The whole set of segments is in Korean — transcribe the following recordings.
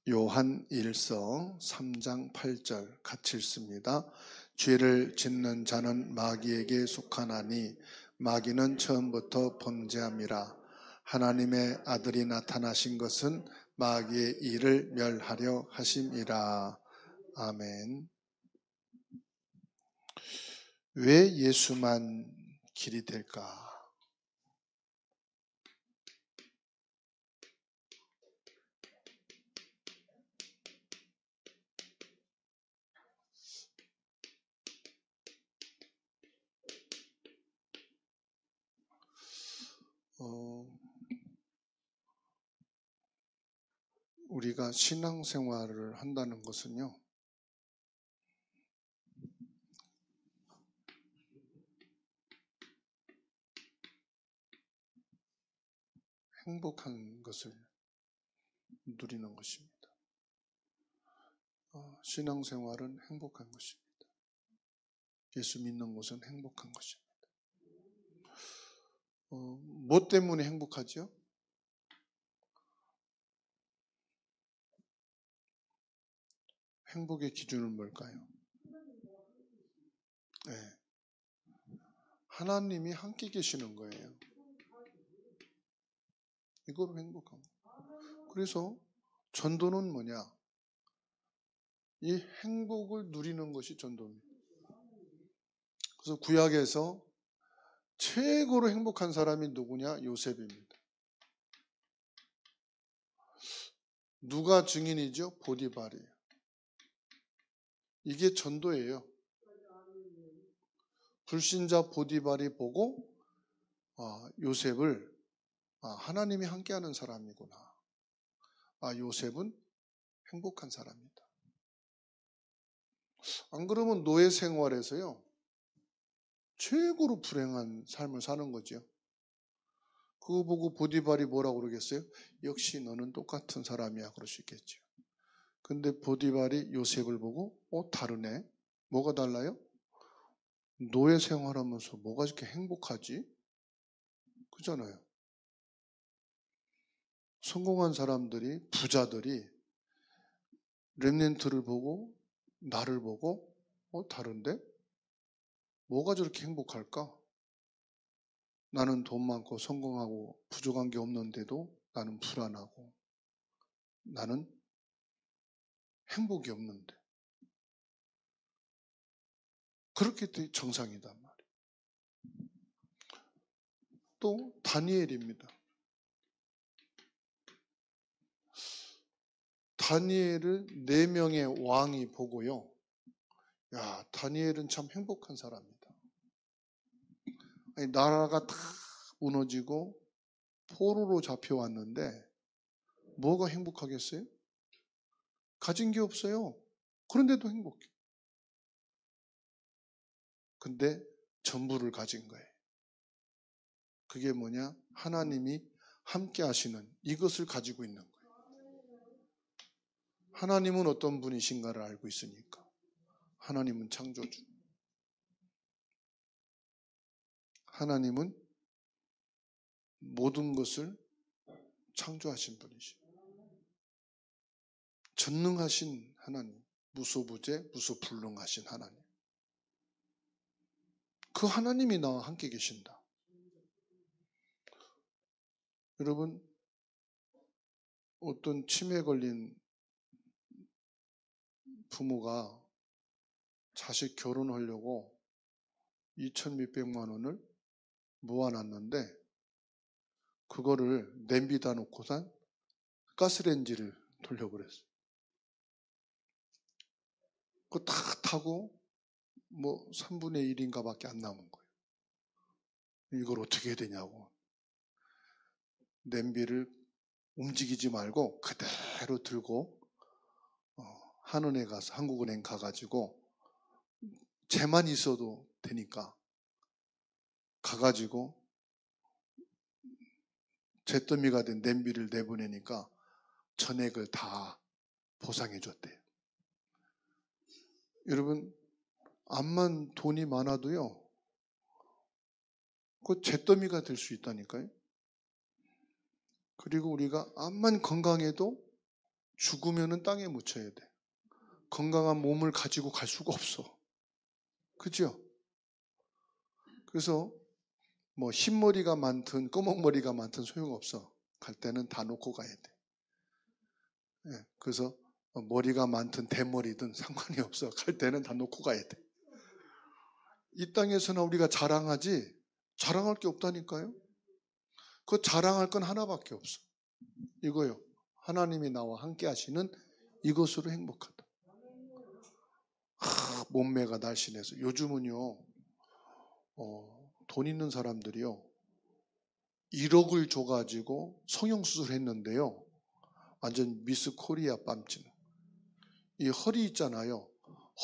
요한 1서 3장 8절 같이 읽습니다. 죄를 짓는 자는 마귀에게 속하나니 마귀는 처음부터 범죄함이라. 하나님의 아들이 나타나신 것은 마귀의 일을 멸하려 하심이라. 아멘. 왜 예수만 길이 될까? 우리가 신앙생활을 한다는 것은요, 행복한 것을 누리는 것입니다. 신앙생활은 행복한 것입니다. 예수 믿는 것은 행복한 것입니다. 뭐 때문에 행복하죠? 행복의 기준은 뭘까요? 네. 하나님이 함께 계시는 거예요. 이거로 행복한 거예요. 그래서 전도는 뭐냐? 이 행복을 누리는 것이 전도입니다. 그래서 구약에서 최고로 행복한 사람이 누구냐? 요셉입니다. 누가 증인이죠? 보디발이에요. 이게 전도예요. 불신자 보디발이 보고 요셉을 하나님이 함께하는 사람이구나. 요셉은 행복한 사람이다. 안 그러면 노예 생활에서요, 최고로 불행한 삶을 사는 거죠. 그거 보고 보디발이 뭐라고 그러겠어요? 역시 너는 똑같은 사람이야 그럴 수 있겠죠. 근데 보디발이 요셉을 보고 다르네. 뭐가 달라요? 노예 생활하면서 뭐가 이렇게 행복하지? 그잖아요. 성공한 사람들이, 부자들이 렘넌트를 보고 나를 보고 다른데? 뭐가 저렇게 행복할까? 나는 돈 많고 성공하고 부족한 게 없는데도 나는 불안하고 나는 행복이 없는데. 그렇게 정상이단 말이에요. 또 다니엘입니다. 다니엘을 4명의 왕이 보고요. 야, 다니엘은 참 행복한 사람이다. 아니, 나라가 다 무너지고 포로로 잡혀왔는데 뭐가 행복하겠어요? 가진 게 없어요. 그런데도 행복해. 근데 전부를 가진 거예요. 그게 뭐냐? 하나님이 함께 하시는 이것을 가지고 있는 거예요. 하나님은 어떤 분이신가를 알고 있으니까. 하나님은 창조주. 하나님은 모든 것을 창조하신 분이시죠. 전능하신 하나님, 무소부재, 무소불능하신 하나님. 그 하나님이 나와 함께 계신다. 여러분, 어떤 치매 걸린 부모가 자식 결혼하려고 2천 몇백만 원을 모아놨는데 그거를 냄비다 놓고선 가스레인지를 돌려버렸어요. 그거 다 타고 3분의 1인가 밖에 안 남은 거예요. 이걸 어떻게 해야 되냐고. 냄비를 움직이지 말고 그대로 들고 한은에 가서 한국은행 가가지고 재만 있어도 되니까 가가지고 잿더미가 된 냄비를 내보내니까 전액을 다 보상해 줬대요. 여러분, 암만 돈이 많아도요, 그 잿더미가 될 수 있다니까요. 그리고 우리가 암만 건강해도 죽으면은 땅에 묻혀야 돼. 건강한 몸을 가지고 갈 수가 없어. 그죠? 그래서 뭐 흰머리가 많든 검은머리가 많든 소용없어. 갈 때는 다 놓고 가야 돼. 예, 그래서 머리가 많든 대머리든 상관이 없어. 갈 때는 다 놓고 가야 돼. 이 땅에서는 우리가 자랑하지 자랑할 게 없다니까요. 그 자랑할 건 하나밖에 없어. 이거요. 하나님이 나와 함께 하시는 이것으로 행복하다. 몸매가 날씬해서. 요즘은요, 돈 있는 사람들이요, 1억을 줘가지고 성형수술 했는데요, 완전 미스 코리아 뺨치는. 이 허리 있잖아요.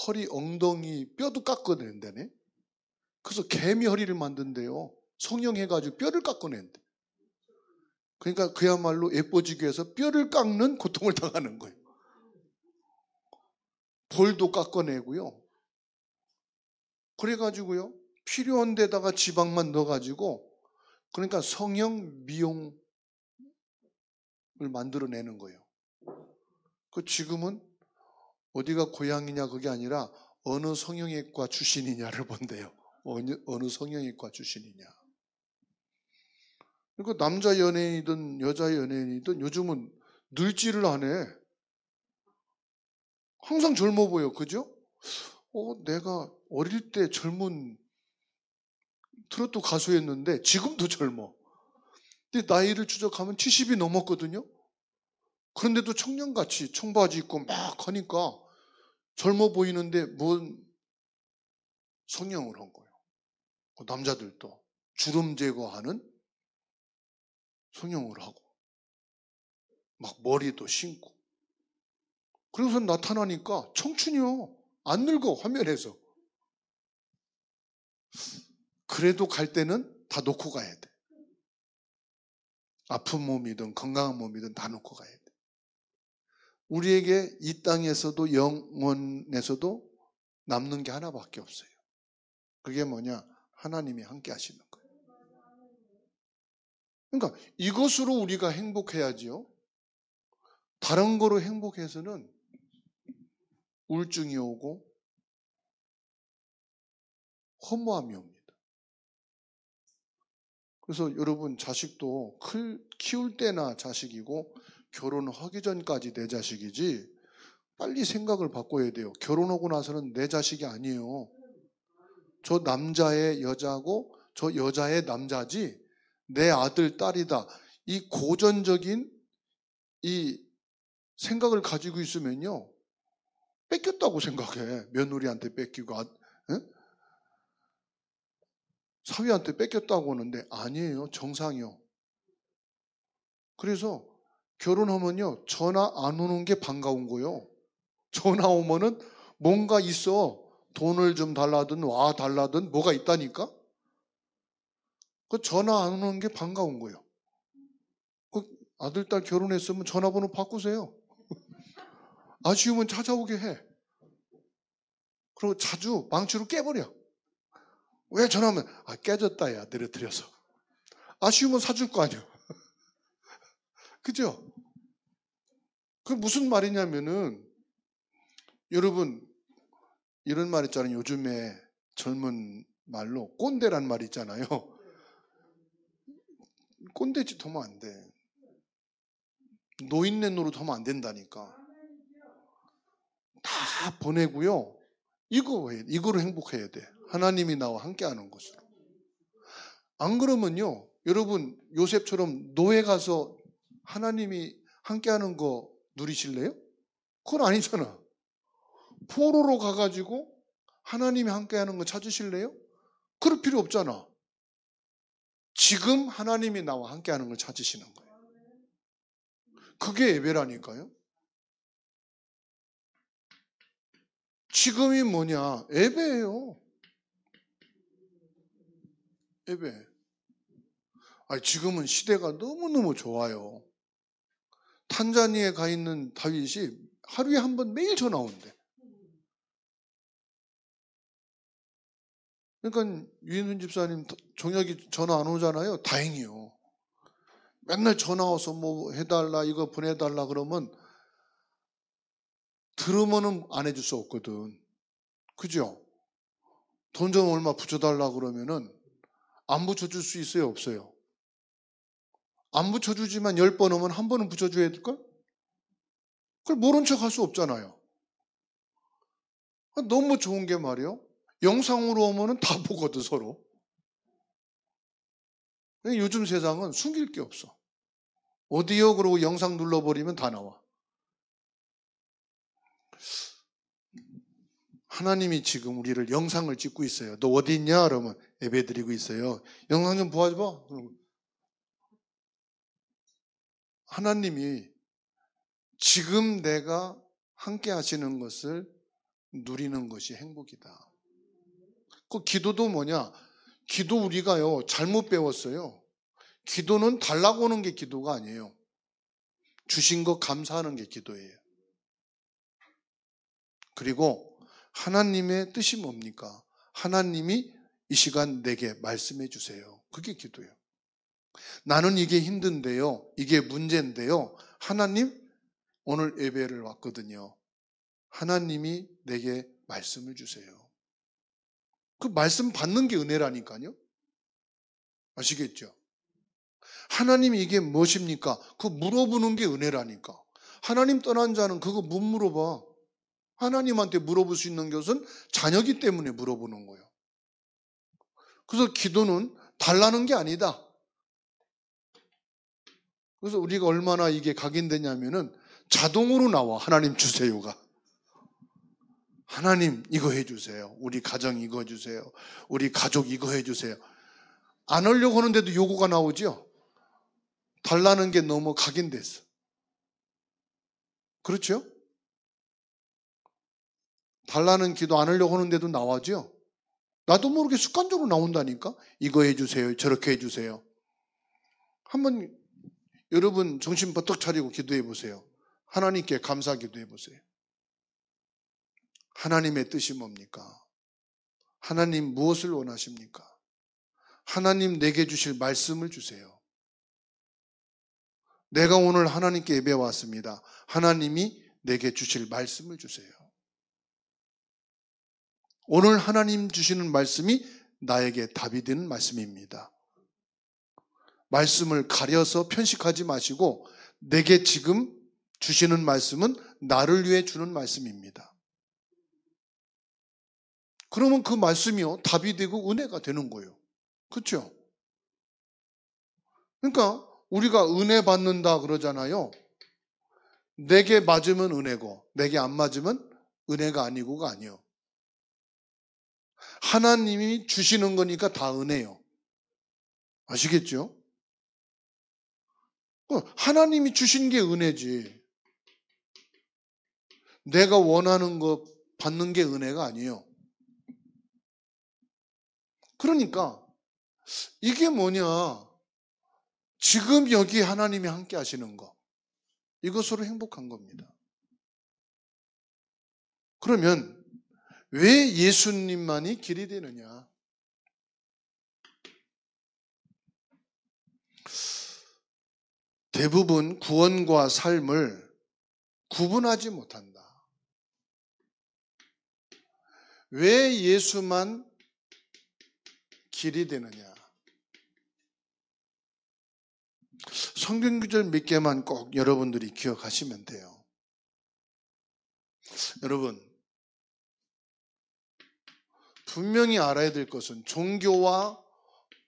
허리 엉덩이 뼈도 깎아낸다네. 그래서 개미 허리를 만든대요. 성형해가지고 뼈를 깎아낸대. 그러니까 그야말로 예뻐지기 위해서 뼈를 깎는 고통을 당하는 거예요. 볼도 깎아내고요. 그래가지고요, 필요한 데다가 지방만 넣어가지고, 그러니까 성형 미용을 만들어내는 거예요. 그 지금은 어디가 고향이냐 그게 아니라 어느 성형외과 출신이냐를 본대요. 어느 성형외과 출신이냐. 그러니까 남자 연예인이든 여자 연예인이든 요즘은 늙지를 안 해. 항상 젊어 보여. 그죠? 내가 어릴 때 젊은 트로트 가수였는데 지금도 젊어. 근데 나이를 추적하면 70이 넘었거든요. 그런데도 청년같이 청바지 입고 막 하니까 젊어 보이는데 뭔 성형을 한 거예요. 남자들도 주름 제거하는 성형을 하고 막 머리도 심고. 그래서 나타나니까 청춘이요. 안 늙어 화면에서. 그래도 갈 때는 다 놓고 가야 돼. 아픈 몸이든 건강한 몸이든 다 놓고 가야 돼. 우리에게 이 땅에서도 영원에서도 남는 게 하나밖에 없어요. 그게 뭐냐? 하나님이 함께 하시는 거예요. 그러니까 이것으로 우리가 행복해야지요. 다른 거로 행복해서는 우울증이 오고 허무함이 옵니다. 그래서 여러분 자식도 키울 때나 자식이고 결혼하기 전까지 내 자식이지 빨리 생각을 바꿔야 돼요. 결혼하고 나서는 내 자식이 아니에요. 저 남자의 여자고 저 여자의 남자지 내 아들, 딸이다. 이 고전적인 이 생각을 가지고 있으면요. 뺏겼다고 생각해. 며느리한테 뺏기고 사위한테 뺏겼다고 하는데 아니에요. 정상이요. 그래서 결혼하면요. 전화 안 오는 게 반가운 거예요. 전화 오면은 뭔가 있어. 돈을 좀 달라든 와 달라든 뭐가 있다니까. 그 전화 안 오는 게 반가운 거예요. 그 아들, 딸 결혼했으면 전화번호 바꾸세요. 아쉬우면 찾아오게 해. 그리고 자주 망치로 깨버려. 왜 전화하면 깨졌다 야 내려뜨려서. 아쉬우면 사줄 거 아니에요. 그죠? 그 무슨 말이냐면은 여러분 이런 말 있잖아요. 요즘에 젊은 말로 꼰대란 말 있잖아요. 꼰대짓 하면 안 돼. 노인네 노릇하면 안 된다니까. 다 보내고요. 이거로 행복해야 돼. 하나님이 나와 함께하는 것으로. 안 그러면요. 여러분 요셉처럼 노예 가서 하나님이 함께하는 거 누리실래요? 그건 아니잖아. 포로로 가가지고 하나님이 함께하는 거 찾으실래요? 그럴 필요 없잖아. 지금 하나님이 나와 함께하는 걸 찾으시는 거예요. 그게 예배라니까요. 지금이 뭐냐? 예배예요. 예배. 지금은 시대가 너무너무 좋아요. 탄자니아에 가 있는 다윗이 하루에 한 번 매일 전화 온대. 그러니까 유인훈 집사님 종혁이 전화 안 오잖아요. 다행이요. 맨날 전화 와서 뭐 해달라 이거 보내달라 그러면 들으면은 안 해줄 수 없거든. 그죠? 돈 좀 얼마 붙여달라 그러면은 안 붙여줄 수 있어요, 없어요? 안 붙여주지만 10번 오면 한 번은 붙여줘야 될걸? 그걸 모른 척 할 수 없잖아요. 너무 좋은 게 말이에요. 영상으로 오면은 다 보거든, 서로. 요즘 세상은 숨길 게 없어. 어디요? 그러고 영상 눌러버리면 다 나와. 하나님이 지금 우리를 영상을 찍고 있어요. 너 어디 있냐? 그러면 예배 드리고 있어요. 영상 좀 보아줘. 하나님이 지금 내가 함께 하시는 것을 누리는 것이 행복이다. 그 기도도 뭐냐? 기도 우리가요, 잘못 배웠어요. 기도는 달라고 하는 게 기도가 아니에요. 주신 거 감사하는 게 기도예요. 그리고 하나님의 뜻이 뭡니까? 하나님이 이 시간 내게 말씀해 주세요. 그게 기도예요. 나는 이게 힘든데요. 이게 문제인데요. 하나님, 오늘 예배를 왔거든요. 하나님이 내게 말씀을 주세요. 그 말씀 받는 게 은혜라니까요. 아시겠죠? 하나님이 이게 무엇입니까? 그 물어보는 게 은혜라니까. 하나님 떠난 자는 그거 못 물어봐. 하나님한테 물어볼 수 있는 것은 자녀기 때문에 물어보는 거예요. 그래서 기도는 달라는 게 아니다. 그래서 우리가 얼마나 이게 각인되냐면은 자동으로 나와. 하나님 주세요가. 하나님 이거 해주세요. 우리 가정 이거 해주세요. 우리 가족 이거 해주세요. 안 하려고 하는데도 요구가 나오죠. 달라는 게 너무 각인됐어. 그렇죠? 달라는 기도 안 하려고 하는데도 나와죠. 나도 모르게 습관적으로 나온다니까. 이거 해주세요. 저렇게 해주세요. 한번 여러분 정신 버떡 차리고 기도해 보세요. 하나님께 감사 기도해 보세요. 하나님의 뜻이 뭡니까? 하나님 무엇을 원하십니까? 하나님 내게 주실 말씀을 주세요. 내가 오늘 하나님께 예배 왔습니다. 하나님이 내게 주실 말씀을 주세요. 오늘 하나님 주시는 말씀이 나에게 답이 되는 말씀입니다. 말씀을 가려서 편식하지 마시고 내게 지금 주시는 말씀은 나를 위해 주는 말씀입니다. 그러면 그 말씀이요 답이 되고 은혜가 되는 거예요. 그렇죠? 그러니까 우리가 은혜 받는다 그러잖아요. 내게 맞으면 은혜고 내게 안 맞으면 은혜가 아니고가 아니에요. 하나님이 주시는 거니까 다 은혜예요. 아시겠죠? 하나님이 주신 게 은혜지. 내가 원하는 거 받는 게 은혜가 아니에요. 그러니까 이게 뭐냐? 지금 여기 하나님이 함께 하시는 거. 이것으로 행복한 겁니다. 그러면 왜 예수님만이 길이 되느냐? 대부분 구원과 삶을 구분하지 못한다. 왜 예수만 길이 되느냐? 성경 구절 몇 개만 꼭 여러분들이 기억하시면 돼요. 여러분, 분명히 알아야 될 것은 종교와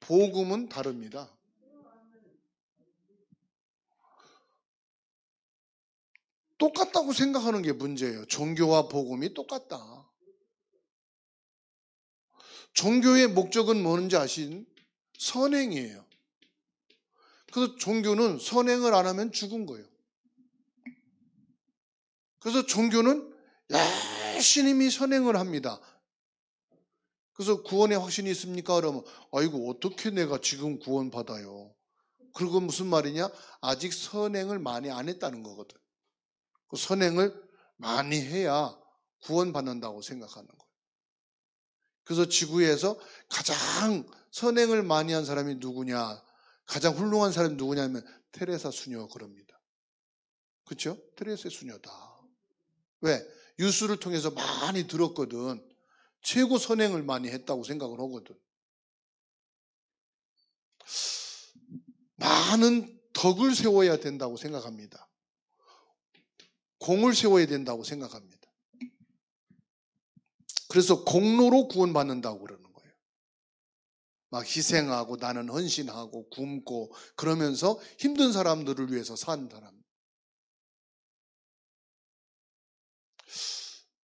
복음은 다릅니다. 똑같다고 생각하는 게 문제예요. 종교와 복음이 똑같다. 종교의 목적은 뭔지 아신? 선행이에요. 그래서 종교는 선행을 안 하면 죽은 거예요. 그래서 종교는 열심히 선행을 합니다. 그래서 구원의 확신이 있습니까? 그러면 아이고 어떻게 내가 지금 구원 받아요? 그리고 무슨 말이냐? 아직 선행을 많이 안 했다는 거거든. 그 선행을 많이 해야 구원 받는다고 생각하는 거예요. 그래서 지구에서 가장 선행을 많이 한 사람이 누구냐? 가장 훌륭한 사람이 누구냐면 테레사 수녀 그럽니다. 그렇죠? 테레사 수녀다. 왜? 뉴스를 통해서 많이 들었거든. 최고 선행을 많이 했다고 생각을 하거든. 많은 덕을 세워야 된다고 생각합니다. 공을 세워야 된다고 생각합니다. 그래서 공로로 구원받는다고 그러는 거예요. 막 희생하고 나는 헌신하고 굶고 그러면서 힘든 사람들을 위해서 산 사람.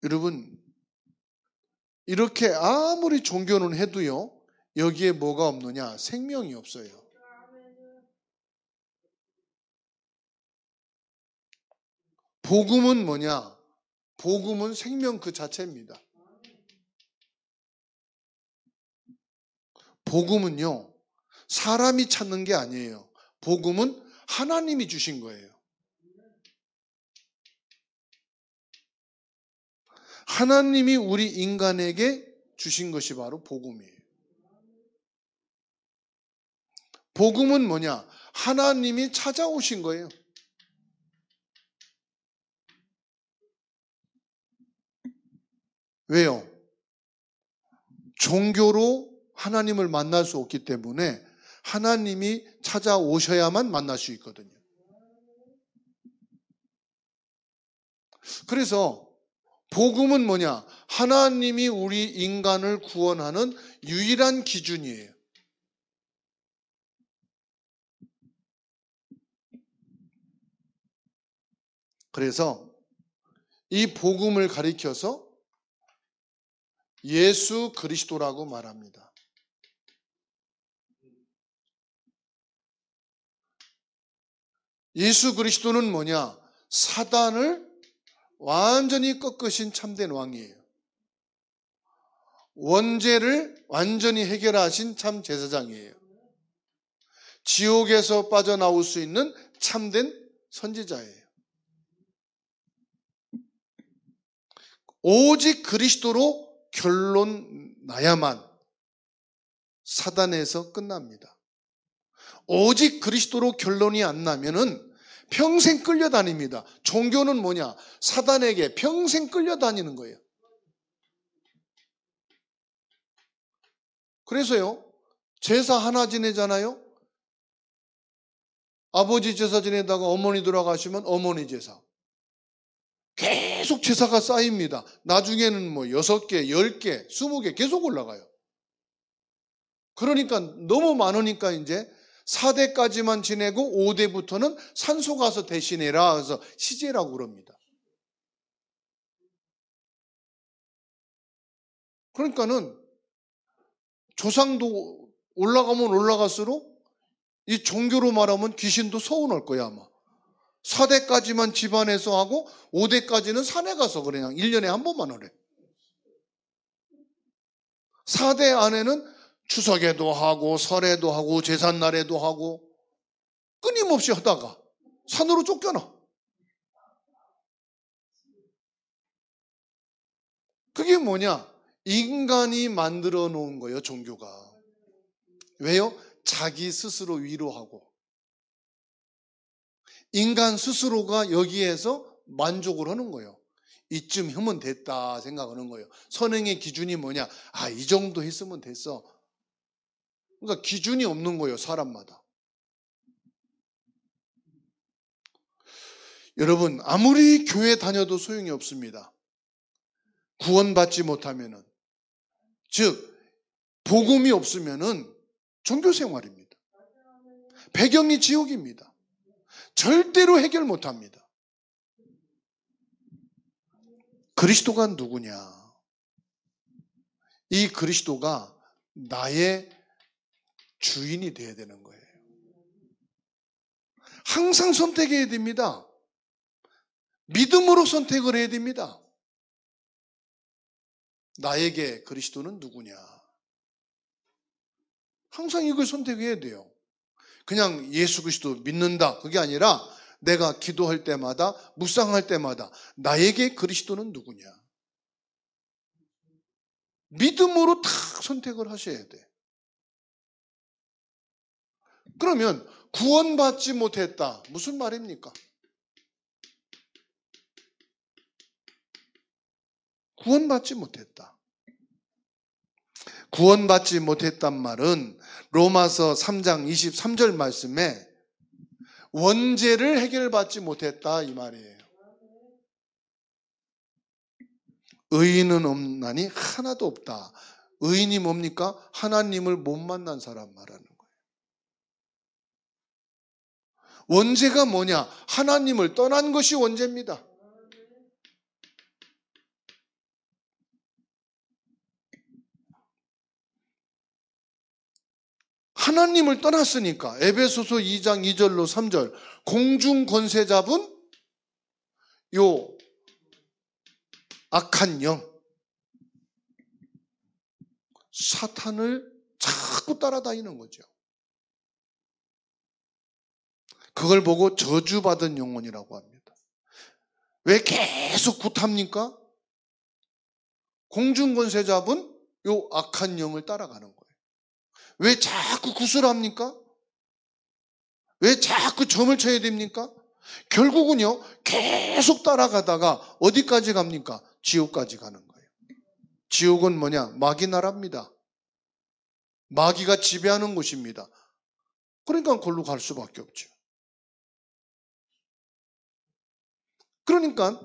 여러분, 이렇게 아무리 종교는 해도요, 여기에 뭐가 없느냐? 생명이 없어요. 복음은 뭐냐? 복음은 생명 그 자체입니다. 복음은요, 사람이 찾는 게 아니에요. 복음은 하나님이 주신 거예요. 하나님이 우리 인간에게 주신 것이 바로 복음이에요. 복음은 뭐냐? 하나님이 찾아오신 거예요. 왜요? 종교로 하나님을 만날 수 없기 때문에 하나님이 찾아오셔야만 만날 수 있거든요. 그래서 복음은 뭐냐? 하나님이 우리 인간을 구원하는 유일한 기준이에요. 그래서 이 복음을 가리켜서 예수 그리스도라고 말합니다. 예수 그리스도는 뭐냐? 사단을 완전히 꺾으신 참된 왕이에요. 원죄를 완전히 해결하신 참 제사장이에요. 지옥에서 빠져나올 수 있는 참된 선지자예요. 오직 그리스도로 결론 나야만 사단에서 끝납니다. 오직 그리스도로 결론이 안 나면은 평생 끌려다닙니다. 종교는 뭐냐? 사단에게 평생 끌려다니는 거예요. 그래서요, 제사 하나 지내잖아요. 아버지 제사 지내다가 어머니 돌아가시면 어머니 제사. 계속 제사가 쌓입니다. 나중에는 뭐 6개, 10개, 20개 계속 올라가요. 그러니까 너무 많으니까 이제 4대까지만 지내고 5대부터는 산소 가서 대신해라. 그래서 시제라고 그럽니다. 그러니까는 조상도 올라가면 올라갈수록 이 종교로 말하면 귀신도 서운할 거야 아마. 4대까지만 집안에서 하고 5대까지는 산에 가서 그냥 1년에 한 번만 하래. 4대 안에는 추석에도 하고 설에도 하고 제삿날에도 하고 끊임없이 하다가 산으로 쫓겨나. 그게 뭐냐? 인간이 만들어 놓은 거예요, 종교가. 왜요? 자기 스스로 위로하고. 인간 스스로가 여기에서 만족을 하는 거예요. 이쯤 하면 됐다 생각하는 거예요. 선행의 기준이 뭐냐? 아, 이 정도 했으면 됐어. 그러니까 기준이 없는 거예요, 사람마다. 여러분, 아무리 교회 다녀도 소용이 없습니다. 구원받지 못하면은. 즉, 복음이 없으면은 종교 생활입니다. 배경이 지옥입니다. 절대로 해결 못합니다. 그리스도가 누구냐? 이 그리스도가 나의 주인이 되어야 되는 거예요. 항상 선택해야 됩니다. 믿음으로 선택을 해야 됩니다. 나에게 그리스도는 누구냐? 항상 이걸 선택해야 돼요. 그냥 예수 그리스도 믿는다 그게 아니라 내가 기도할 때마다 묵상할 때마다 나에게 그리스도는 누구냐? 믿음으로 다 선택을 하셔야 돼. 그러면 구원받지 못했다. 무슨 말입니까? 구원받지 못했다. 구원받지 못했단 말은 로마서 3장 23절 말씀에 원죄를 해결받지 못했다 이 말이에요. 의인은 없나니 하나도 없다. 의인이 뭡니까? 하나님을 못 만난 사람 말하는 거예요. 원죄가 뭐냐? 하나님을 떠난 것이 원죄입니다. 하나님을 떠났으니까 에베소서 2장 2절로 3절 공중 권세 잡은 요 악한 영 사탄을 자꾸 따라다니는 거죠. 그걸 보고 저주받은 영혼이라고 합니다. 왜 계속 굿합니까? 공중 권세 잡은 요 악한 영을 따라가는 거예요. 왜 자꾸 굿을 합니까? 왜 자꾸 점을 쳐야 됩니까? 결국은요, 계속 따라가다가 어디까지 갑니까? 지옥까지 가는 거예요. 지옥은 뭐냐? 마귀 나라입니다. 마귀가 지배하는 곳입니다. 그러니까 그걸로 갈 수밖에 없죠. 그러니까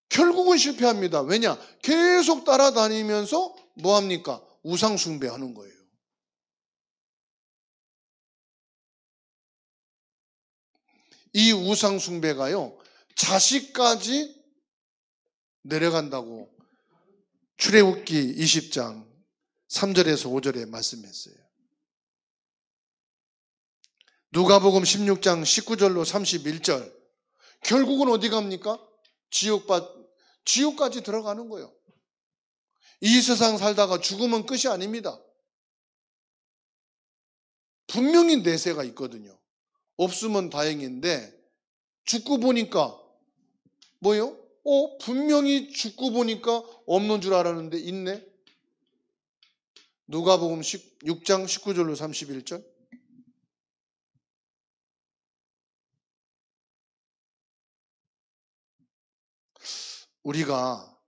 결국은 실패합니다. 왜냐? 계속 따라다니면서 뭐합니까? 우상 숭배하는 거예요. 이 우상 숭배가요, 자식까지 내려간다고 출애굽기 20장 3절에서 5절에 말씀했어요. 누가복음 16장 19절로 31절 결국은 어디 갑니까? 지옥까지 들어가는 거예요. 이 세상 살다가 죽으면 끝이 아닙니다. 분명히 내세가 있거든요. 없으면 다행인데 죽고 보니까 뭐요? 분명히 죽고 보니까 없는 줄 알았는데 있네. 누가복음 6장 19절로 31절. 우리가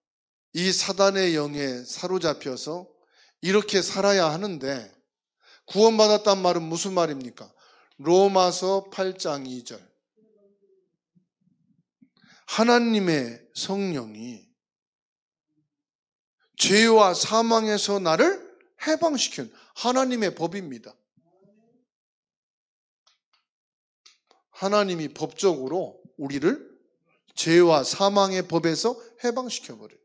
이 사단의 영에 사로잡혀서 이렇게 살아야 하는데 구원받았단 말은 무슨 말입니까? 로마서 8장 2절. 하나님의 성령이 죄와 사망에서 나를 해방시킨 하나님의 법입니다. 하나님이 법적으로 우리를 죄와 사망의 법에서 해방시켜버려요.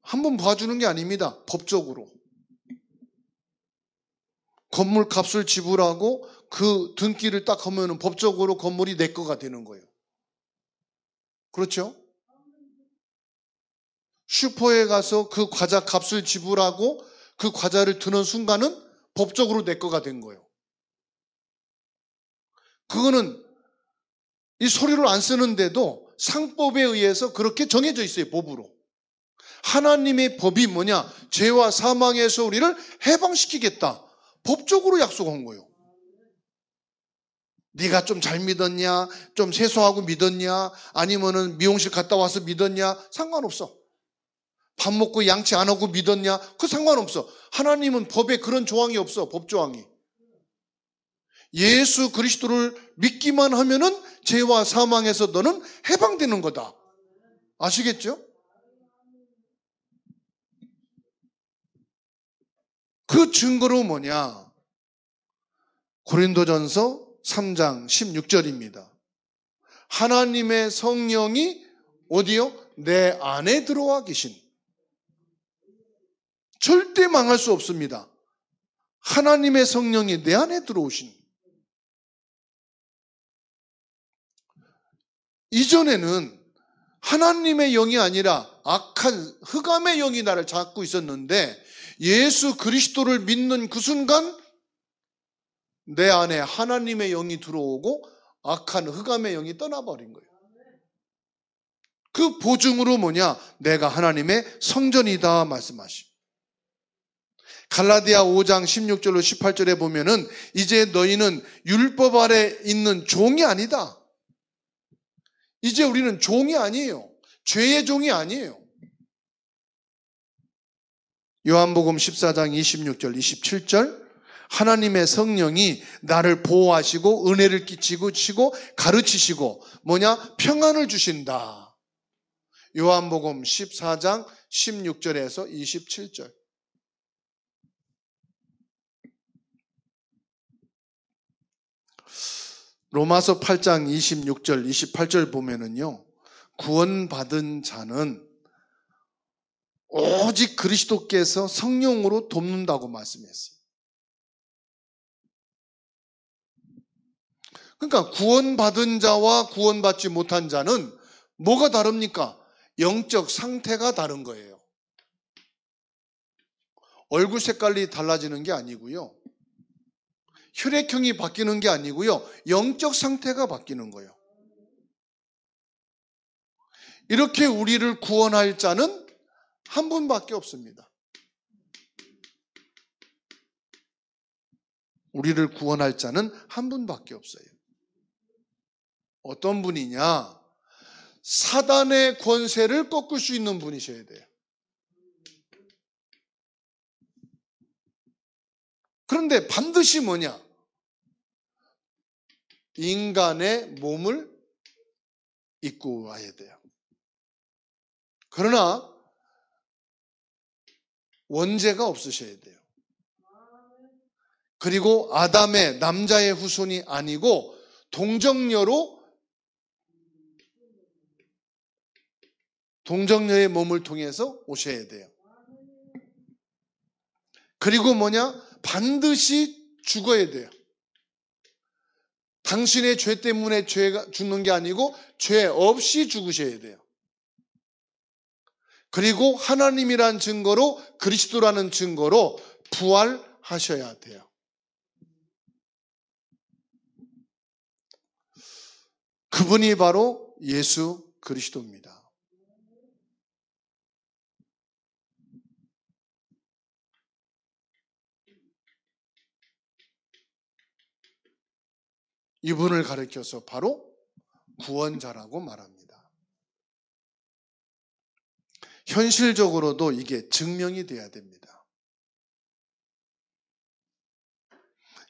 한번 봐주는 게 아닙니다. 법적으로. 건물 값을 지불하고 그 등기를 딱 하면 법적으로 건물이 내 거가 되는 거예요. 그렇죠? 슈퍼에 가서 그 과자 값을 지불하고 그 과자를 드는 순간은 법적으로 내 거가 된 거예요. 그거는 이 서류를 안 쓰는데도 상법에 의해서 그렇게 정해져 있어요. 법으로. 하나님의 법이 뭐냐? 죄와 사망에서 우리를 해방시키겠다. 법적으로 약속한 거예요. 네가 좀 잘 믿었냐? 좀 세수하고 믿었냐? 아니면은 미용실 갔다 와서 믿었냐? 상관없어. 밥 먹고 양치 안 하고 믿었냐? 그 상관없어. 하나님은 법에 그런 조항이 없어. 법조항이. 예수 그리스도를 믿기만 하면은 죄와 사망에서 너는 해방되는 거다. 아시겠죠? 그 증거로 뭐냐? 고린도전서 3장 16절입니다. 하나님의 성령이 어디요? 내 안에 들어와 계신. 절대 망할 수 없습니다. 하나님의 성령이 내 안에 들어오신. 이전에는 하나님의 영이 아니라 악한 흑암의 영이 나를 잡고 있었는데 예수 그리스도를 믿는 그 순간 내 안에 하나님의 영이 들어오고 악한 흑암의 영이 떠나버린 거예요. 그 보증으로 뭐냐? 내가 하나님의 성전이다 말씀하시고. 갈라디아 5장 16절로 18절에 보면은 이제 너희는 율법 아래 있는 종이 아니다. 이제 우리는 종이 아니에요. 죄의 종이 아니에요. 요한복음 14장 26절, 27절 하나님의 성령이 나를 보호하시고 은혜를 끼치고 가르치시고 뭐냐? 평안을 주신다. 요한복음 14장 16절에서 27절. 로마서 8장 26절, 28절 보면은요, 구원받은 자는 오직 그리스도께서 성령으로 돕는다고 말씀했어요. 그러니까 구원받은 자와 구원받지 못한 자는 뭐가 다릅니까? 영적 상태가 다른 거예요. 얼굴 색깔이 달라지는 게 아니고요. 혈액형이 바뀌는 게 아니고요. 영적 상태가 바뀌는 거예요. 이렇게 우리를 구원할 자는 한 분밖에 없습니다. 우리를 구원할 자는 한 분밖에 없어요. 어떤 분이냐? 사단의 권세를 꺾을 수 있는 분이셔야 돼요. 그런데 반드시 뭐냐? 인간의 몸을 입고 와야 돼요. 그러나 원죄가 없으셔야 돼요. 그리고 아담의 남자의 후손이 아니고 동정녀의 몸을 통해서 오셔야 돼요. 그리고 뭐냐? 반드시 죽어야 돼요. 당신의 죄 때문에 죄가 죽는 게 아니고 죄 없이 죽으셔야 돼요. 그리고 하나님이란 증거로, 그리스도라는 증거로 부활하셔야 돼요. 그분이 바로 예수 그리스도입니다. 이분을 가리켜서 바로 구원자라고 말합니다. 현실적으로도 이게 증명이 돼야 됩니다.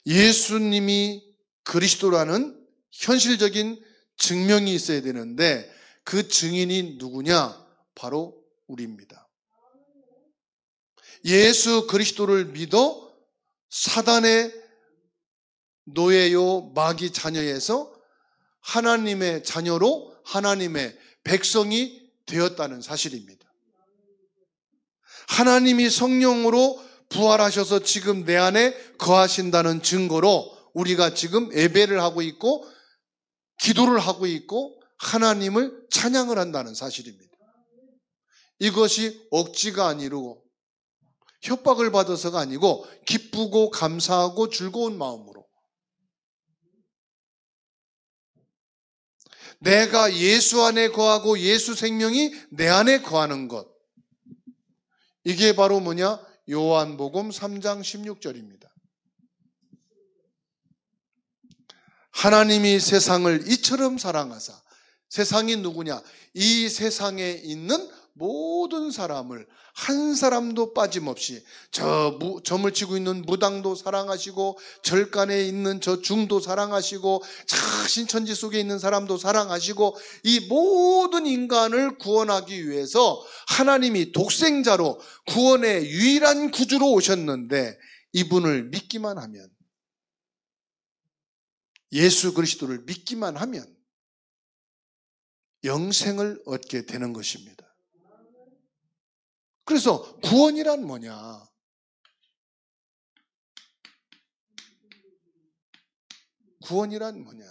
예수님이 그리스도라는 현실적인 증명이 있어야 되는데 그 증인이 누구냐? 바로 우리입니다. 예수 그리스도를 믿어 사단의 노예요 마귀 자녀에서 하나님의 자녀로 하나님의 백성이 되었다는 사실입니다. 하나님이 성령으로 부활하셔서 지금 내 안에 거하신다는 증거로 우리가 지금 예배를 하고 있고 기도를 하고 있고 하나님을 찬양을 한다는 사실입니다. 이것이 억지가 아니고 협박을 받아서가 아니고 기쁘고 감사하고 즐거운 마음으로 내가 예수 안에 거하고 예수 생명이 내 안에 거하는 것, 이게 바로 뭐냐? 요한복음 3장 16절입니다. 하나님이 세상을 이처럼 사랑하사, 세상이 누구냐? 이 세상에 있는 모든 사람을 한 사람도 빠짐없이 점을 치고 있는 무당도 사랑하시고 절간에 있는 저 중도 사랑하시고 신천지 속에 있는 사람도 사랑하시고 이 모든 인간을 구원하기 위해서 하나님이 독생자로 구원의 유일한 구주로 오셨는데 이분을 믿기만 하면, 예수 그리스도를 믿기만 하면 영생을 얻게 되는 것입니다. 그래서 구원이란 뭐냐? 구원이란 뭐냐?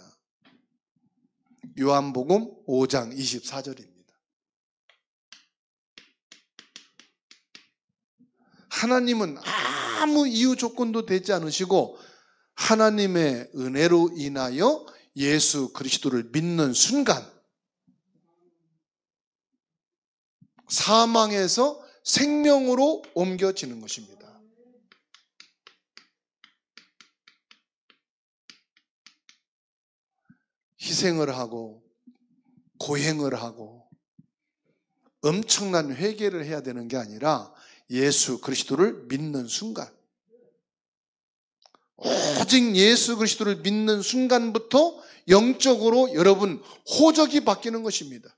요한복음 5장 24절입니다. 하나님은 아무 이유 조건도 되지 않으시고 하나님의 은혜로 인하여 예수 그리스도를 믿는 순간 사망에서 생명으로 옮겨지는 것입니다. 희생을 하고 고행을 하고 엄청난 회개를 해야 되는 게 아니라 예수 그리스도를 믿는 순간, 오직 예수 그리스도를 믿는 순간부터 영적으로 여러분 호적이 바뀌는 것입니다.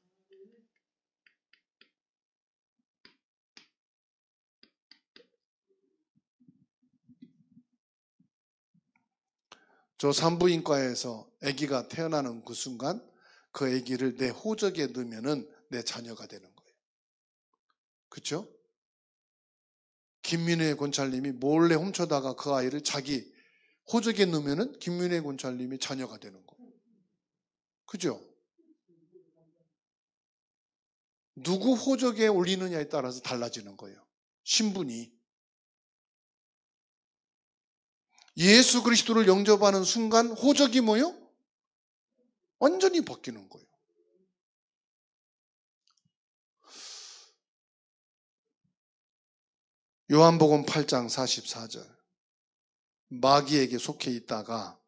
저 산부인과에서 아기가 태어나는 그 순간 그 아기를 내 호적에 넣으면은 내 자녀가 되는 거예요. 그렇죠? 김민혜 권찰님이 몰래 훔쳐다가 그 아이를 자기 호적에 넣으면은 김민혜 권찰님이 자녀가 되는 거예요. 그죠? 누구 호적에 올리느냐에 따라서 달라지는 거예요. 신분이. 예수 그리스도를 영접하는 순간 호적이 뭐요? 완전히 바뀌는 거예요. 요한복음 8장 44절. 마귀에게 속해 있다가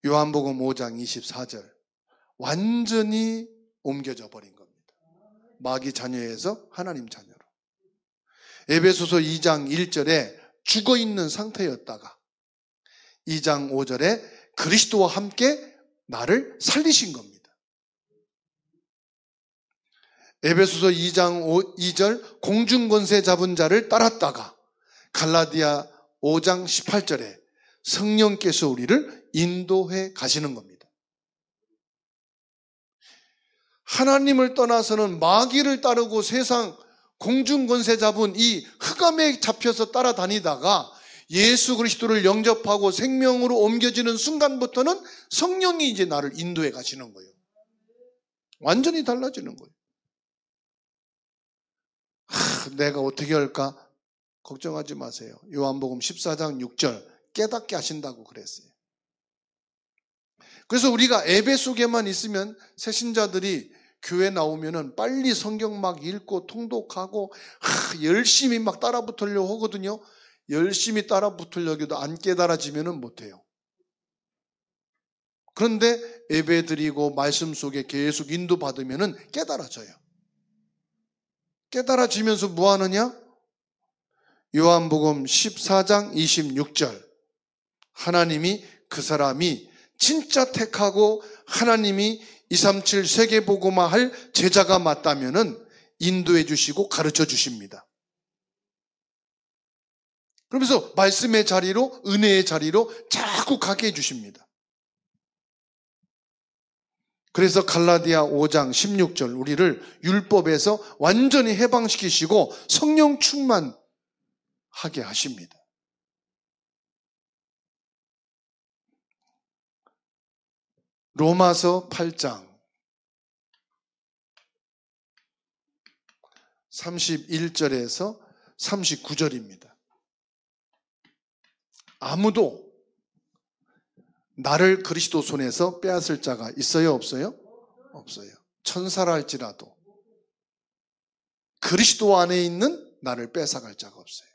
요한복음 5장 24절. 완전히 옮겨져 버린 겁니다. 마귀 자녀에서 하나님 자녀로. 에베소서 2장 1절에 죽어 있는 상태였다가 2장 5절에 그리스도와 함께 나를 살리신 겁니다. 에베소서 2장 2절 공중권세 잡은 자를 따랐다가 갈라디아 5장 18절에 성령께서 우리를 인도해 가시는 겁니다. 하나님을 떠나서는 마귀를 따르고 세상 공중권세 잡은 이 흑암에 잡혀서 따라다니다가 예수 그리스도를 영접하고 생명으로 옮겨지는 순간부터는 성령이 이제 나를 인도해 가시는 거예요. 완전히 달라지는 거예요. 내가 어떻게 할까? 걱정하지 마세요. 요한복음 14장 6절 깨닫게 하신다고 그랬어요. 그래서 우리가 예배 속에만 있으면 새신자들이 교회 나오면은 빨리 성경 막 읽고 통독하고 열심히 막 따라 붙으려고 하거든요. 열심히 따라 붙으려고 해도 안 깨달아지면은 못해요. 그런데 예배 드리고 말씀 속에 계속 인도받으면은 깨달아져요. 깨달아지면서 뭐 하느냐? 요한복음 14장 26절. 하나님이 그 사람이 진짜 택하고 하나님이 237 세계복음화 할 제자가 맞다면은 인도해 주시고 가르쳐 주십니다. 그러면서 말씀의 자리로, 은혜의 자리로 자꾸 가게 해 주십니다. 그래서 갈라디아 5장 16절 우리를 율법에서 완전히 해방시키시고 성령 충만하게 하십니다. 로마서 8장 31절에서 39절입니다. 아무도 나를 그리스도 손에서 빼앗을 자가 있어요? 없어요? 없어요. 천사라 할지라도 그리스도 안에 있는 나를 뺏어갈 자가 없어요.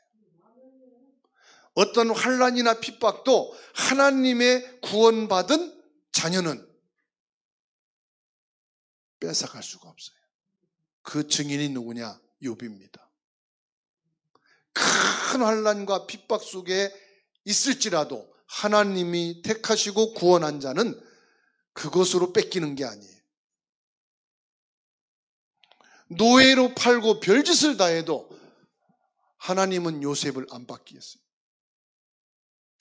어떤 환난이나 핍박도 하나님의 구원받은 자녀는 뺏어갈 수가 없어요. 그 증인이 누구냐? 욥입니다. 큰 환난과 핍박 속에 있을지라도 하나님이 택하시고 구원한 자는 그것으로 뺏기는 게 아니에요. 노예로 팔고 별짓을 다 해도 하나님은 요셉을 안 뺏기겠어요.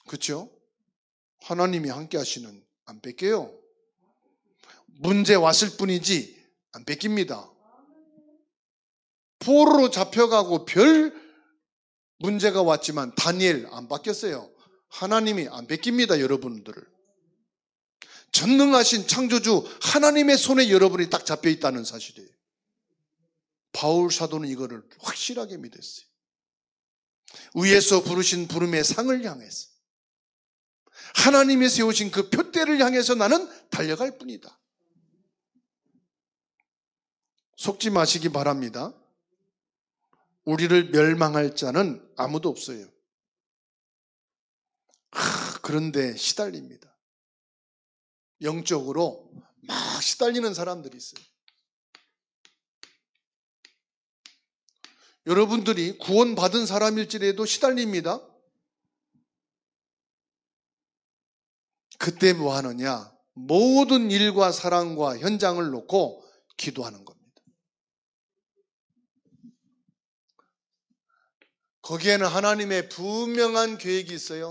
그렇죠? 하나님이 함께 하시는 안 뺏겨요. 문제 왔을 뿐이지 안 뺏깁니다. 포로로 잡혀가고 별 문제가 왔지만 다니엘 안 뺏겼어요. 하나님이 안 뺏깁니다. 여러분들을. 전능하신 창조주 하나님의 손에 여러분이 딱 잡혀 있다는 사실이에요. 바울 사도는 이거를 확실하게 믿었어요. 위에서 부르신 부름의 상을 향해서 하나님이 세우신 그 표대를 향해서 나는 달려갈 뿐이다. 속지 마시기 바랍니다. 우리를 멸망할 자는 아무도 없어요. 그런데 시달립니다. 영적으로 막 시달리는 사람들이 있어요. 여러분들이 구원받은 사람일지라도 시달립니다. 그때 뭐 하느냐? 모든 일과 사랑과 현장을 놓고 기도하는 겁니다. 거기에는 하나님의 분명한 계획이 있어요.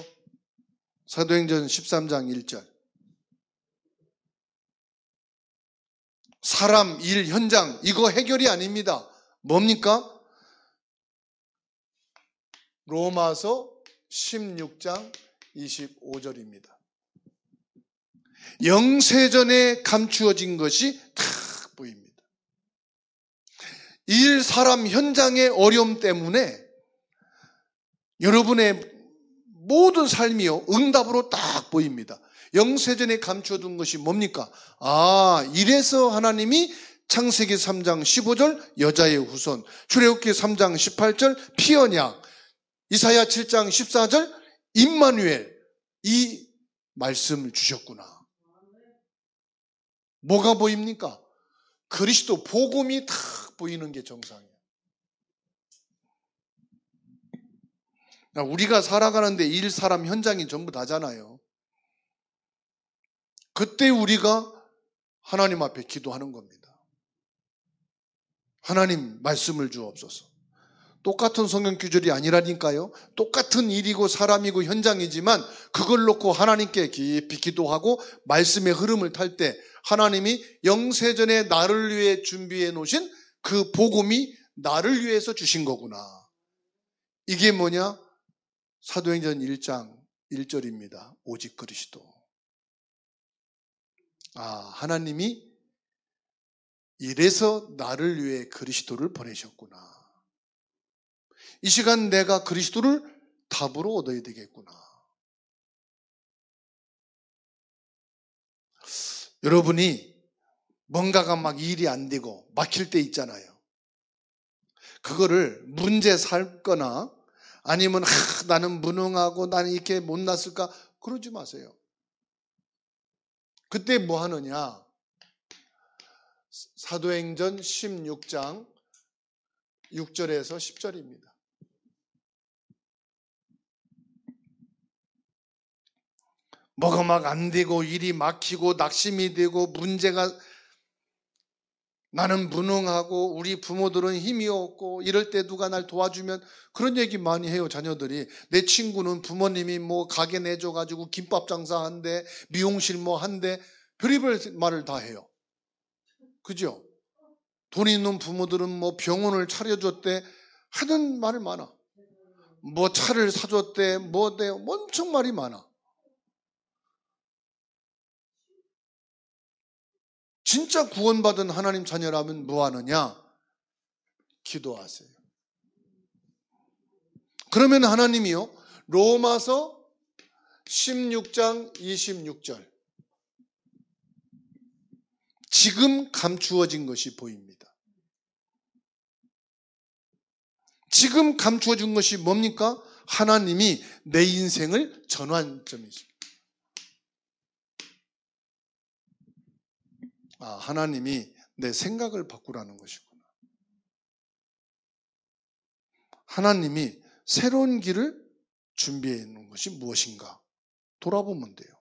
사도행전 13장 1절. 사람, 일, 현장, 이거 해결이 아닙니다. 뭡니까? 로마서 16장 25절입니다. 영세전에 감추어진 것이 다 보입니다. 일, 사람, 현장의 어려움 때문에 여러분의 모든 삶이요, 응답으로 딱 보입니다. 영세전에 감춰둔 것이 뭡니까? 이래서 하나님이 창세기 3장 15절 여자의 후손, 출애굽기 3장 18절 피언약, 이사야 7장 14절 임마누엘, 이 말씀을 주셨구나. 뭐가 보입니까? 그리스도 복음이 딱 보이는 게 정상이에요. 우리가 살아가는데 일, 사람, 현장이 전부 다잖아요. 그때 우리가 하나님 앞에 기도하는 겁니다. 하나님 말씀을 주옵소서. 똑같은 성경 구절이 아니라니까요. 똑같은 일이고 사람이고 현장이지만 그걸 놓고 하나님께 깊이 기도하고 말씀의 흐름을 탈 때 하나님이 영세전에 나를 위해 준비해 놓으신 그 복음이 나를 위해서 주신 거구나. 이게 뭐냐? 사도행전 1장 1절입니다. 오직 그리스도. 하나님이 이래서 나를 위해 그리스도를 보내셨구나. 이 시간 내가 그리스도를 답으로 얻어야 되겠구나. 여러분이 뭔가가 막 일이 안 되고 막힐 때 있잖아요. 그거를 문제 삼거나 아니면 나는 무능하고 나는 이렇게 못났을까 그러지 마세요. 그때 뭐 하느냐? 사도행전 16장 6절에서 10절입니다. 뭐가 막 안 되고 일이 막히고 낙심이 되고 문제가 나는 무능하고 우리 부모들은 힘이 없고 이럴 때 누가 날 도와주면 그런 얘기 많이 해요. 자녀들이. 내 친구는 부모님이 뭐 가게 내줘가지고 김밥 장사한대, 미용실 뭐 한대, 별의별 말을 다 해요. 그죠? 돈 있는 부모들은 뭐 병원을 차려줬대, 하는 말이 많아. 뭐 차를 사줬대, 뭐 대, 엄청 말이 많아. 진짜 구원받은 하나님 자녀라면 뭐 하느냐? 기도하세요. 그러면 하나님이요, 로마서 16장 26절. 지금 감추어진 것이 보입니다. 지금 감추어진 것이 뭡니까? 하나님이 내 인생을 전환점이 있습니다. 하나님이 내 생각을 바꾸라는 것이구나. 하나님이 새로운 길을 준비해 놓은 것이 무엇인가? 돌아보면 돼요.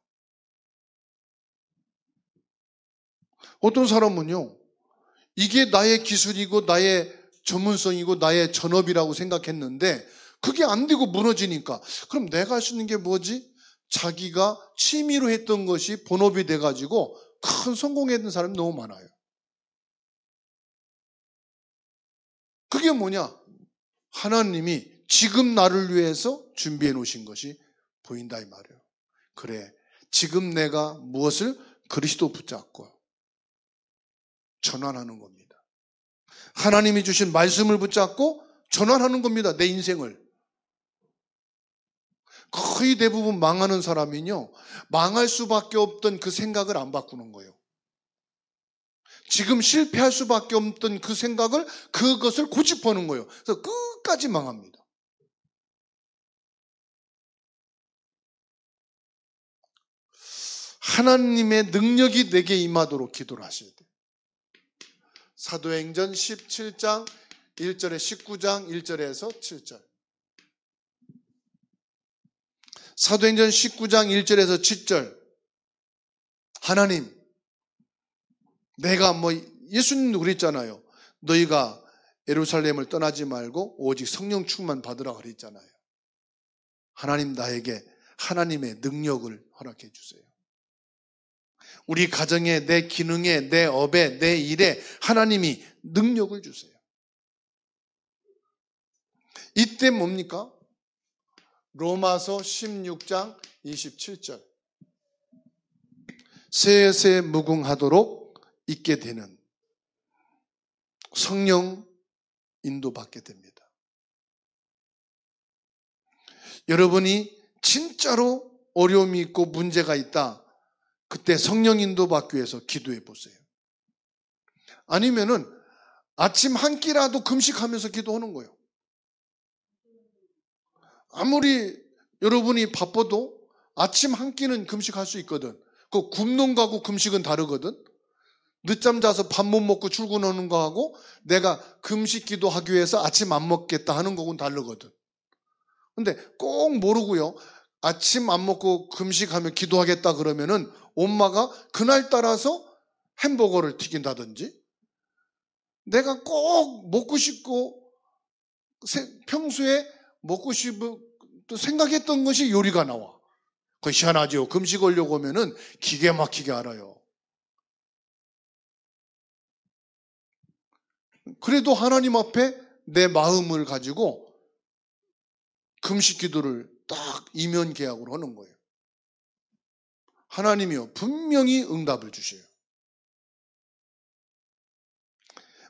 어떤 사람은요, 이게 나의 기술이고 나의 전문성이고 나의 전업이라고 생각했는데 그게 안 되고 무너지니까 그럼 내가 할 수 있는 게 뭐지? 자기가 취미로 했던 것이 본업이 돼가지고 큰 성공했던 사람이 너무 많아요. 그게 뭐냐? 하나님이 지금 나를 위해서 준비해 놓으신 것이 보인다 이 말이에요. 그래, 지금 내가 무엇을 그리스도 붙잡고 전환하는 겁니다. 하나님이 주신 말씀을 붙잡고 전환하는 겁니다. 내 인생을. 거의 대부분 망하는 사람은요, 망할 수밖에 없던 그 생각을 안 바꾸는 거예요. 지금 실패할 수밖에 없던 그 생각을, 그것을 고집하는 거예요. 그래서 끝까지 망합니다. 하나님의 능력이 내게 임하도록 기도를 하셔야 돼요. 사도행전 17장 1절에 19장 1절에서 7절. 사도행전 19장 1절에서 7절. 하나님, 내가 예수님도 그랬잖아요. 너희가 예루살렘을 떠나지 말고 오직 성령 충만 받으라 그랬잖아요. 하나님, 나에게 하나님의 능력을 허락해 주세요. 우리 가정에, 내 기능에, 내 업에, 내 일에 하나님이 능력을 주세요. 이때 뭡니까? 로마서 16장 27절. 세세 무궁하도록 있게 되는 성령 인도받게 됩니다. 여러분이 진짜로 어려움이 있고 문제가 있다. 그때 성령 인도받기 위해서 기도해 보세요. 아니면은 아침 한 끼라도 금식하면서 기도하는 거예요. 아무리 여러분이 바빠도 아침 한 끼는 금식할 수 있거든. 그 굶는 거하고 금식은 다르거든. 늦잠 자서 밥 못 먹고 출근하는 거하고 내가 금식 기도하기 위해서 아침 안 먹겠다 하는 거하고는 다르거든. 근데 꼭 모르고요. 아침 안 먹고 금식하며 기도하겠다 그러면은 엄마가 그날 따라서 햄버거를 튀긴다든지 내가 꼭 먹고 싶고 평소에 먹고 싶고 또 생각했던 것이 요리가 나와. 그거 희한하죠. 금식 하려고 하면은 기계 막히게 알아요. 그래도 하나님 앞에 내 마음을 가지고 금식 기도를 딱 이면 계약으로 하는 거예요. 하나님이요 분명히 응답을 주셔요.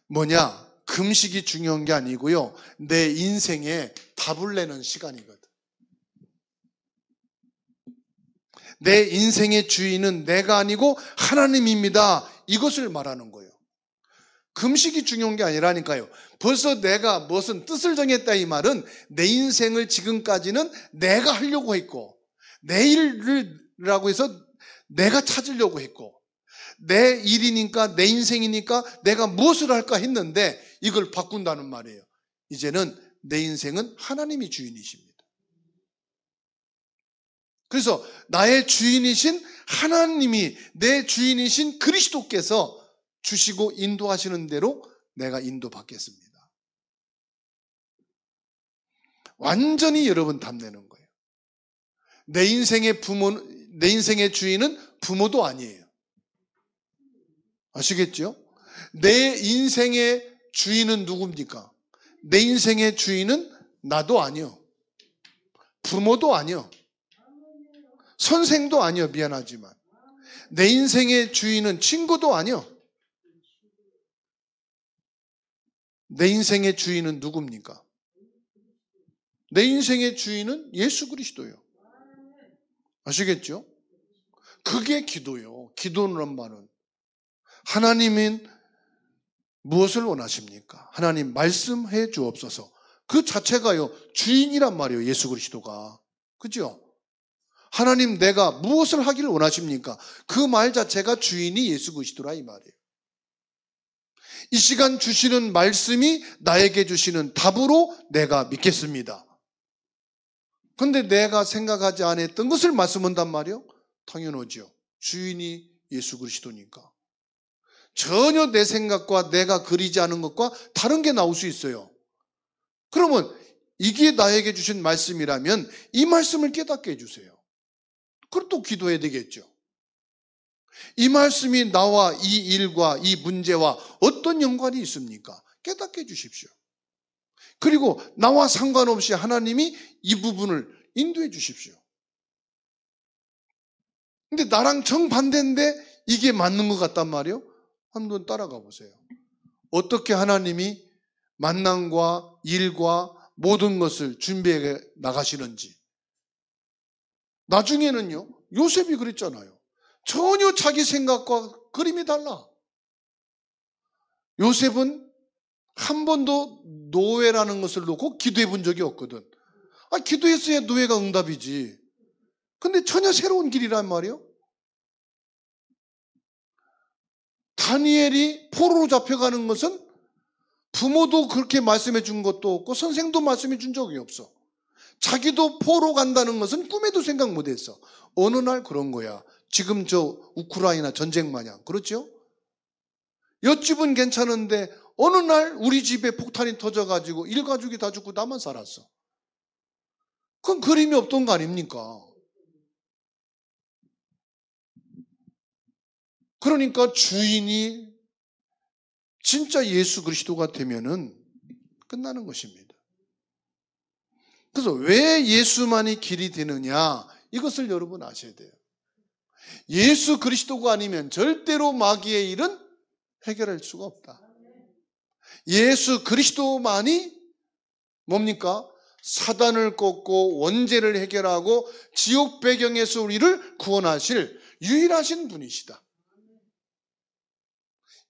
뭐냐? 금식이 중요한 게 아니고요. 내 인생에 답을 내는 시간이거든. 내 인생의 주인은 내가 아니고 하나님입니다. 이것을 말하는 거예요. 금식이 중요한 게 아니라니까요. 벌써 내가 무슨 뜻을 정했다 이 말은 내 인생을 지금까지는 내가 하려고 했고 내 일이라고 해서 내가 찾으려고 했고 내 일이니까 내 인생이니까 내가 무엇을 할까 했는데 이걸 바꾼다는 말이에요. 이제는 내 인생은 하나님이 주인이십니다. 그래서 나의 주인이신 하나님이 내 주인이신 그리스도께서 주시고 인도하시는 대로 내가 인도받겠습니다. 완전히 여러분 답내는 거예요. 내 인생의 주인은 부모도 아니에요. 아시겠죠? 내 인생의 주인은 누굽니까? 내 인생의 주인은 나도 아니요. 부모도 아니요. 선생도 아니요. 미안하지만. 내 인생의 주인은 친구도 아니요. 내 인생의 주인은 누굽니까? 내 인생의 주인은 예수 그리스도예요. 아시겠죠? 그게 기도예요. 기도라는 말은 하나님은 무엇을 원하십니까? 하나님 말씀해 주옵소서. 그 자체가요 주인이란 말이에요. 예수 그리스도가. 그죠? 하나님 내가 무엇을 하기를 원하십니까? 그 말 자체가 주인이 예수 그리스도라 이 말이에요. 이 시간 주시는 말씀이 나에게 주시는 답으로 내가 믿겠습니다. 그런데 내가 생각하지 않았던 것을 말씀한단 말이에요? 당연하죠. 주인이 예수 그리스도니까. 전혀 내 생각과 내가 그리지 않은 것과 다른 게 나올 수 있어요. 그러면 이게 나에게 주신 말씀이라면 이 말씀을 깨닫게 해주세요. 그걸 또 기도해야 되겠죠. 이 말씀이 나와 이 일과 이 문제와 어떤 연관이 있습니까? 깨닫게 해주십시오. 그리고 나와 상관없이 하나님이 이 부분을 인도해 주십시오. 근데 나랑 정반대인데 이게 맞는 것 같단 말이에요? 한번 따라가 보세요. 어떻게 하나님이 만남과 일과 모든 것을 준비해 나가시는지. 나중에는요, 요셉이 그랬잖아요. 전혀 자기 생각과 그림이 달라. 요셉은 한 번도 노예라는 것을 놓고 기도해 본 적이 없거든. 기도했어야 노예가 응답이지. 근데 전혀 새로운 길이란 말이에요. 다니엘이 포로로 잡혀가는 것은 부모도 그렇게 말씀해 준 것도 없고 선생도 말씀해 준 적이 없어. 자기도 포로 간다는 것은 꿈에도 생각 못 했어. 어느 날 그런 거야. 지금 저 우크라이나 전쟁 마냥. 그렇죠? 옆집은 괜찮은데 어느 날 우리 집에 폭탄이 터져가지고 일가족이 다 죽고 나만 살았어. 그건 그림이 없던 거 아닙니까? 그러니까 주인이 진짜 예수 그리스도가 되면은 끝나는 것입니다. 그래서 왜 예수만이 길이 되느냐? 이것을 여러분 아셔야 돼요. 예수 그리스도가 아니면 절대로 마귀의 일은 해결할 수가 없다. 예수 그리스도만이 뭡니까? 사단을 꺾고 원죄를 해결하고 지옥 배경에서 우리를 구원하실 유일하신 분이시다.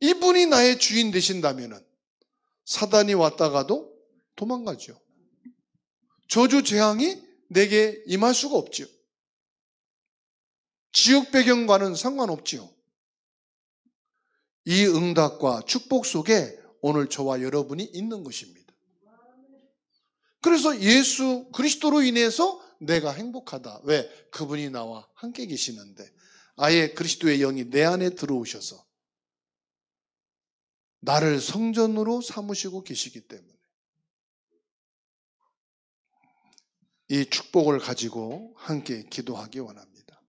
이분이 나의 주인 되신다면 사단이 왔다가도 도망가죠. 저주 재앙이 내게 임할 수가 없죠. 지옥 배경과는 상관없지요. 이 응답과 축복 속에 오늘 저와 여러분이 있는 것입니다. 그래서 예수 그리스도로 인해서 내가 행복하다. 왜? 그분이 나와 함께 계시는데 아예 그리스도의 영이 내 안에 들어오셔서 나를 성전으로 삼으시고 계시기 때문에 이 축복을 가지고 함께 기도하기 원합니다.